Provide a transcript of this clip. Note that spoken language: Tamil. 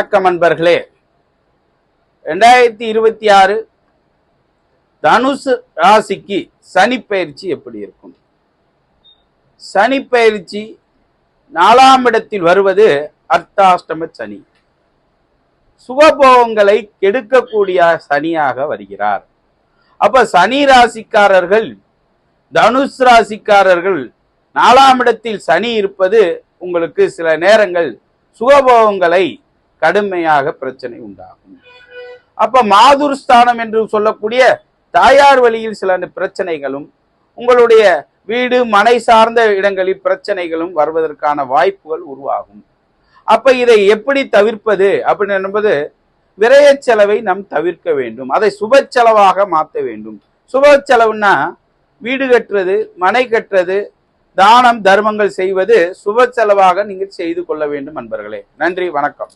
வணக்கம் அன்பர்களே. 2026 தனுசு ராசிக்கு சனி பயிற்சி எப்படி இருக்கும்? சனி பயிற்சி 4ஆம் இடத்தில் வருவது அர்த்தாஷ்டம சனி. சுகபோகங்களை கெடுக்கக்கூடிய சனியாக வருகிறார். அப்ப சனி ராசிக்காரர்கள், தனுஷ் ராசிக்காரர்கள் 4ஆம் இடத்தில் சனி இருப்பது உங்களுக்கு சில நேரங்கள் சுகபோகங்களை கடுமையாக பிரச்சனை உண்டாகும். அப்ப மாதுர்ஸ்தானம் என்று சொல்லக்கூடிய தாயார் வழியில் சில பிரச்சனைகளும், உங்களுடைய வீடு மனை சார்ந்த இடங்களில் பிரச்சனைகளும் வருவதற்கான வாய்ப்புகள் உருவாகும். அப்ப இதை எப்படி தவிர்ப்பது அப்படின்னு என்பது, விரய செலவை நாம் தவிர்க்க வேண்டும். அதை சுப செலவாக மாற்ற வேண்டும். சுப செலவுன்னா வீடு கட்டுறது, மனை கட்டுறது, தானம் தர்மங்கள் செய்வது சுப செலவாக நீங்கள் செய்து கொள்ள வேண்டும் அன்பர்களே. நன்றி, வணக்கம்.